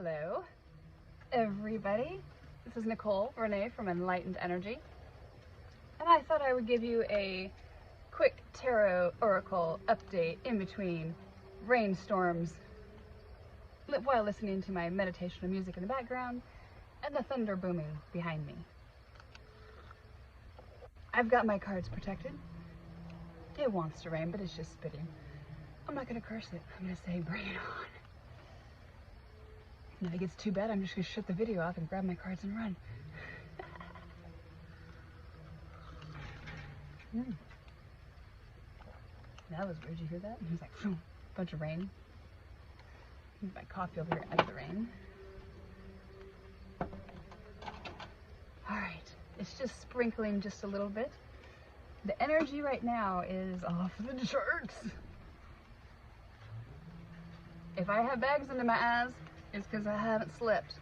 Hello, everybody. This is Nicole Renee from Enlightened Energy, and I thought I would give you a quick tarot oracle update in between rainstorms while listening to my meditational music in the background and the thunder booming behind me. I've got my cards protected. It wants to rain, but it's just spitting. I'm not going to curse it. I'm going to say, bring it on. If it gets too bad, I'm just going to shut the video off and grab my cards and run. That was weird. Did you hear that? It was like, a bunch of rain. My coffee over here out of the rain. Alright, it's just sprinkling just a little bit. The energy right now is off the charts. If I have bags under my eyes, it's because I haven't slept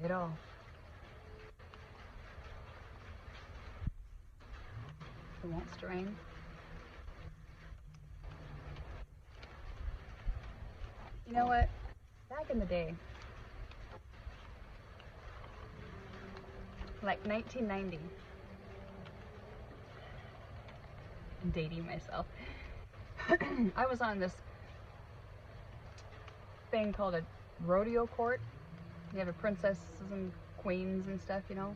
at all. It wants to rain. You know what? Back in the day, like 1990, I'm dating myself. I was on this thing called a rodeo court. You have a princesses and queens and stuff, you know.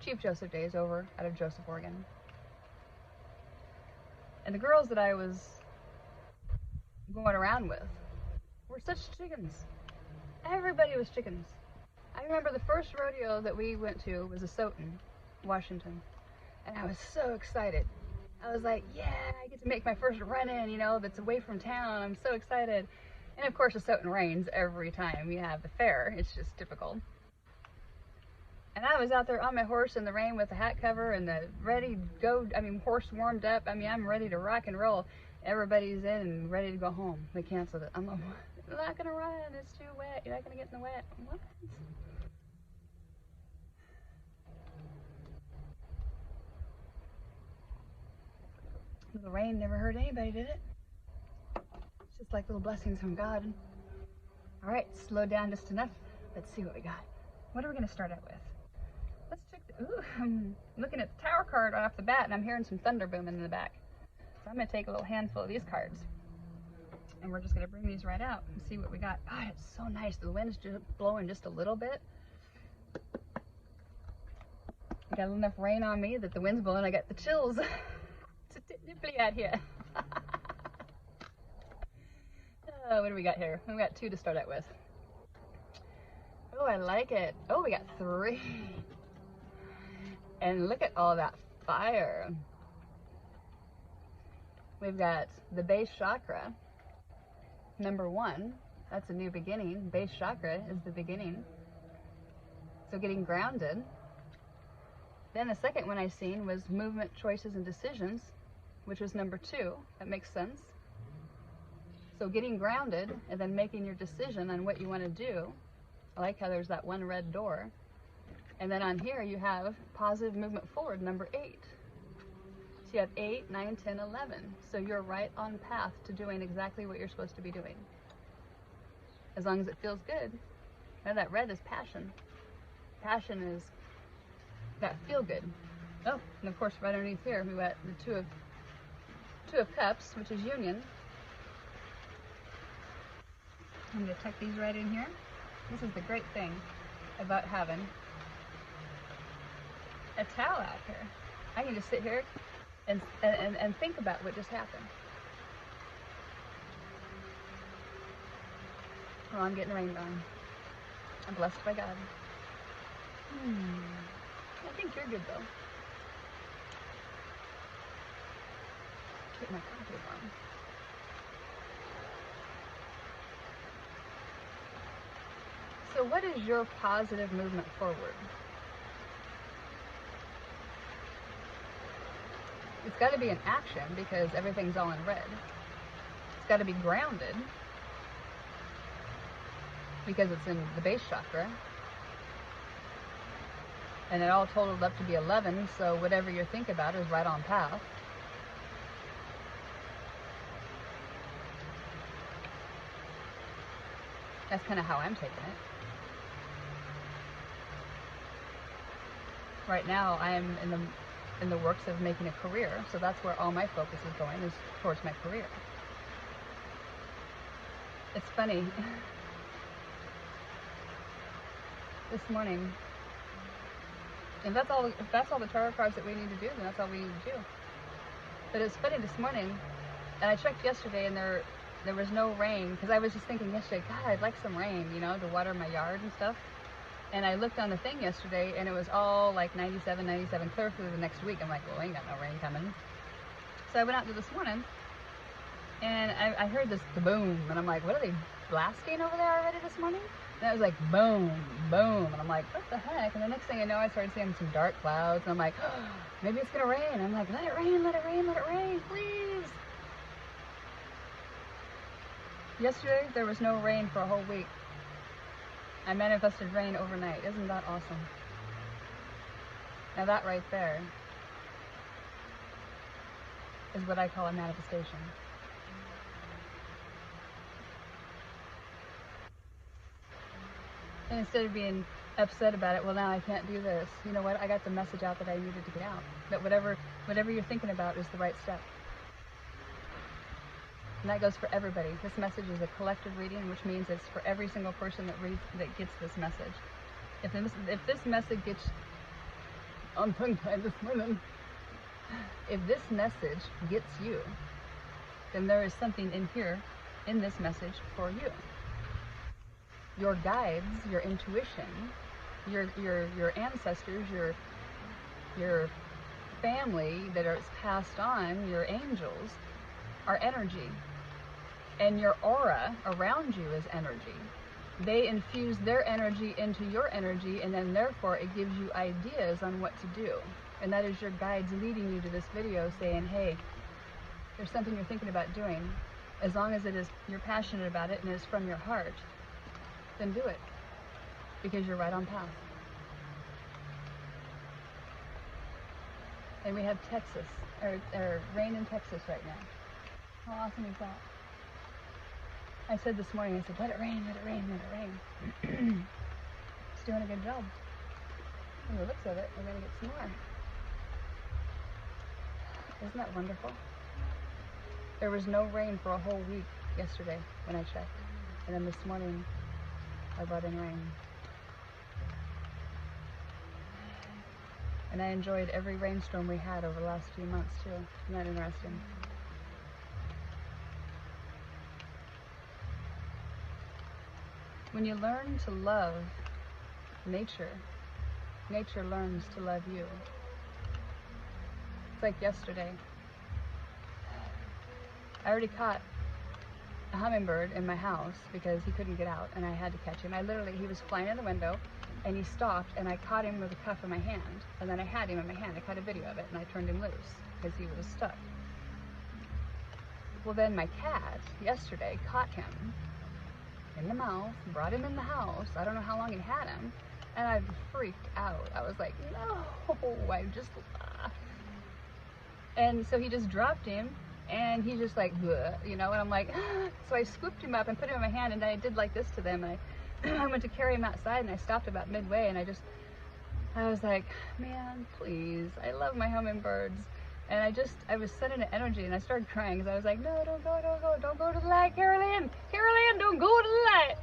Chief Joseph Days over out of Joseph, Oregon. And the girls that I was going around with were such chickens. Everybody was chickens. I remember the first rodeo that we went to was Asotin, Washington. And I was so excited. I was like, yeah, I get to make my first run-in, you know, that's away from town. I'm so excited. And of course, Asotin rains every time you have the fair. It's just typical. And I was out there on my horse in the rain with the hat cover and the ready to go, horse warmed up. I'm ready to rock and roll. Everybody's in and ready to go home. They canceled it. I'm like, you're not gonna run, it's too wet. You're not gonna get in the wet. What? The rain never hurt anybody, did it? It's just like little blessings from God. All right, slow down just enough. Let's see what we got. What are we gonna start out with? Let's check the, ooh, I'm looking at the Tower card right off the bat and I'm hearing some thunder booming in the back. So I'm gonna take a little handful of these cards and we're just gonna bring these right out and see what we got. God, it's so nice. The wind's just blowing just a little bit. I got enough rain on me that the wind's blowing. I got the chills. It's a nipply out here. What do we got here? We got two to start out with. Oh, I like it. Oh, we got three. And look at all that fire. We've got the base chakra, number 1. That's a new beginning. Base chakra is the beginning. So getting grounded. Then the second one I seen was movement, choices, and decisions, which was number 2. That makes sense. So getting grounded and then making your decision on what you want to do. I like how there's that one red door. And then on here you have positive movement forward, number 8. So you have 8, 9, 10, 11. So you're right on path to doing exactly what you're supposed to be doing. As long as it feels good. Now that red is passion. Passion is that feel good. Oh, and of course right underneath here we got the two of cups, which is union. I'm going to tuck these right in here. This is the great thing about having a towel out here. I can just sit here and think about what just happened. Oh, I'm getting rained on. I'm blessed by God. I think you're good though. Get my coffee on. So what is your positive movement forward? It's got to be an action because everything's all in red. It's got to be grounded because it's in the base chakra. And it all totaled up to be 11, so whatever you think about is right on path. That's kind of how I'm taking it. Right now, I am in the works of making a career, so that's where all my focus is going, is towards my career. It's funny. This morning, if that's all the tarot cards that we need to do, then that's all we need to do. But it's funny this morning, and I checked yesterday, and there was no rain, because I was just thinking yesterday, God, I'd like some rain, you know, to water my yard and stuff. And I looked on the thing yesterday, and it was all like 97, 97, clear for the next week. I'm like, well, ain't got no rain coming. So I went out there this morning, and I heard this kaboom, and I'm like, what are they blasting over there already this morning? And it was like, boom, boom, and I'm like, what the heck? And the next thing I know, I started seeing some dark clouds, and I'm like, oh, maybe it's gonna rain. I'm like, let it rain, let it rain, let it rain, please. Yesterday, there was no rain for a whole week. I manifested rain overnight. Isn't that awesome? Now that right there is what I call a manifestation. And instead of being upset about it, well, now I can't do this. You know what? I got the message out that I needed to get out. That whatever you're thinking about is the right step. And that goes for everybody. This message is a collective reading, which means it's for every single person that gets this message. If this message gets, I'm tongue-tied this morning. If this message gets you, then there is something in here, in this message, for you. Your guides, your intuition, your ancestors, your family that is passed on, your angels, are energy. And your aura around you is energy. They infuse their energy into your energy, and then therefore it gives you ideas on what to do. And that is your guides leading you to this video saying, hey, there's something you're thinking about doing. As long as you're passionate about it and it's from your heart, then do it. Because you're right on path. And we have Texas, or rain in Texas right now. How awesome is that? I said this morning, I said, let it rain, let it rain, let it rain. It's doing a good job. From the looks of it, we're going to get some more. Isn't that wonderful? There was no rain for a whole week yesterday when I checked. And then this morning, I brought in rain. And I enjoyed every rainstorm we had over the last few months too. Isn't that interesting? When you learn to love nature, nature learns to love you. It's like yesterday. I already caught a hummingbird in my house because he couldn't get out and I had to catch him. He was flying in the window and he stopped and I caught him with the cuff of my hand. And then I had him in my hand. I caught a video of it and I turned him loose because he was stuck. Well, then my cat yesterday caught him in the mouth, brought him in the house. I don't know how long he had him, and I freaked out. I was like, no, I just laughed. And so he just dropped him, and he just like, bleh, you know, and I'm like, so I scooped him up and put him in my hand, and I did like this to them, and I went to carry him outside, and I stopped about midway, and I was like, man, please, I love my hummingbirds. And I was sending an energy, and I started crying because I was like, no, don't go to the light, Carol-Ann. Carol-Ann, don't go to the light.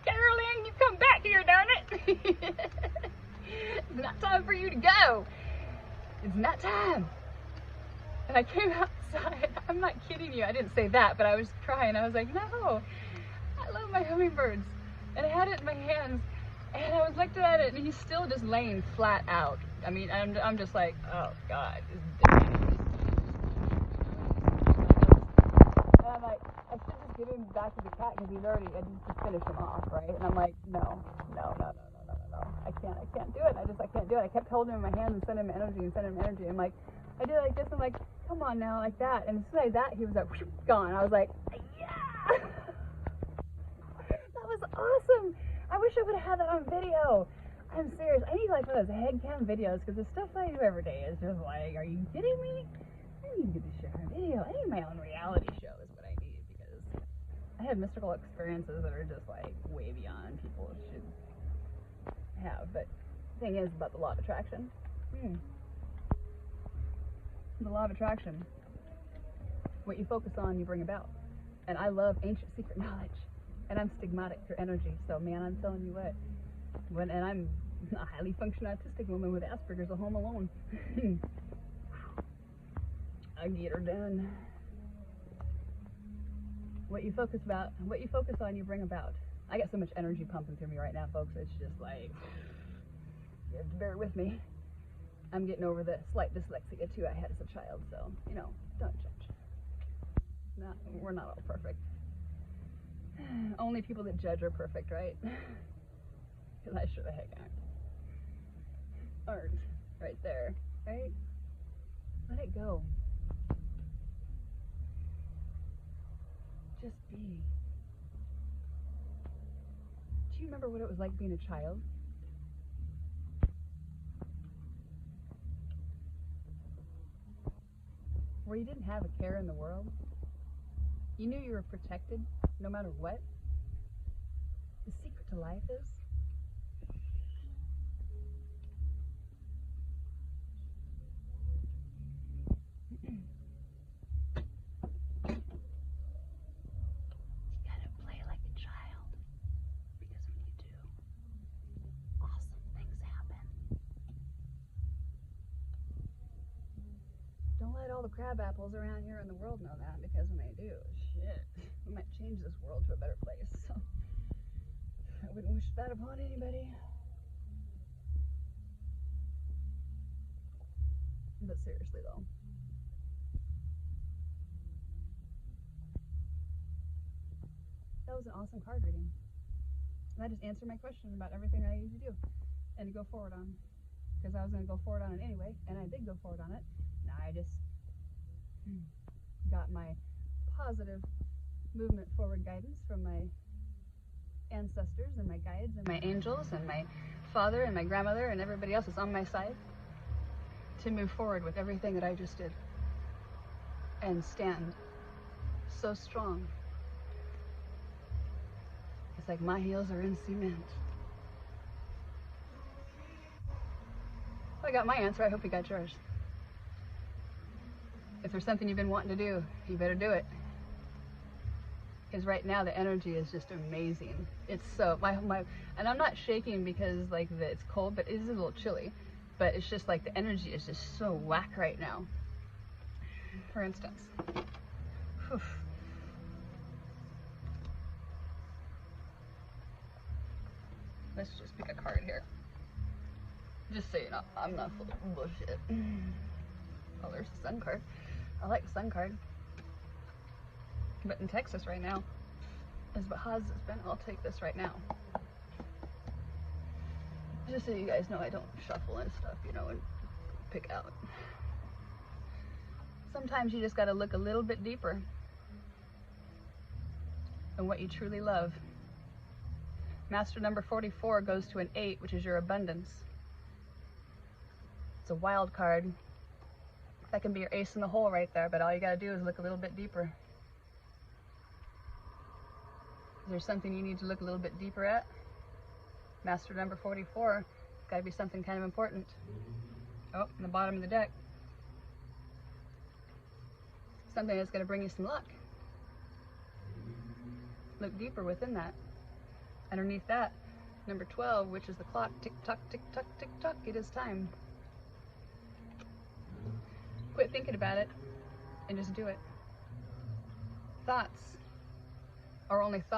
Carol-Ann, you come back here, darn it. It's not time for you to go. It's not time. And I came outside. I'm not kidding you. I didn't say that, but I was crying. I was like, no, I love my hummingbirds. And I had it in my hands, and I was looking at it, and he's still just laying flat out. I mean, I'm just like, oh God. And I'm like, I should just give him back to the cat because I need to finish him off, right? And I'm like, no. I can't do it. I can't do it. I kept holding him in my hands and sending him energy. I'm like, I did like this. I'm like, come on now, like that. And as soon as that, he was like, whoosh, gone. I was like, yeah. That was awesome. I wish I would have had that on video. I'm serious. I need like one of those head cam videos because the stuff I do every day is just like, are you kidding me? I need to get this shit on video. I need my own reality show is what I need because I I have mystical experiences that are just like way beyond people should have. But the thing is about the law of attraction. The law of attraction. What you focus on, you bring about. And I love ancient secret knowledge. And I'm stigmatic through energy. So man, I'm telling you what. And I'm a highly functional autistic woman with Asperger's at home alone. I get her done. What you focus on, you bring about. I got so much energy pumping through me right now, folks. It's just like, you have to bear with me. I'm getting over the slight dyslexia too I had as a child, so, you know, don't judge. We're not all perfect. Only people that judge are perfect, right? Because I sure the heck aren't. Right there, right? Let it go. Just be. Do you remember what it was like being a child? Where you didn't have a care in the world? You knew you were protected no matter what? The secret to life is you gotta play like a child. Because when you do, awesome things happen. Don't let all the crab apples around here in the world know that, because when they do, shit, we might change this world to a better place. So I wouldn't wish that upon anybody. But seriously though, that was an awesome card reading. And that just answered my question about everything I need to do and to go forward on. Because I was going to go forward on it anyway, and I did go forward on it. Now I just got my positive movement forward guidance from my ancestors and my guides and my angels and my father and my grandmother and everybody else is on my side to move forward with everything that I just did and stand so strong. It's like my heels are in cement. I got my answer. I hope you got yours. If there's something you've been wanting to do, you better do it. Because right now the energy is just amazing. It's so and I'm not shaking because like it's cold, but it is a little chilly. But it's just like the energy is just so whack right now. For instance, whew. Let's just pick a card here. Just so you know, I'm not full of bullshit. Oh, there's the Sun card. I like the Sun card. But in Texas right now, as hot as it's been, I'll take this right now. Just so you guys know, I don't shuffle and stuff, you know, and pick out. Sometimes you just gotta look a little bit deeper in what you truly love. Master number 44 goes to an 8, which is your abundance. It's a wild card. That can be your ace in the hole right there, but all you gotta do is look a little bit deeper. Is there something you need to look a little bit deeper at? Master number 44, it's gotta be something kind of important. Oh, in the bottom of the deck. Something that's gonna bring you some luck. Look deeper within that. Underneath that, number 12, which is the clock. Tick tock, tick tock, tick tock, it is time. Quit thinking about it and just do it. Thoughts are only thoughts.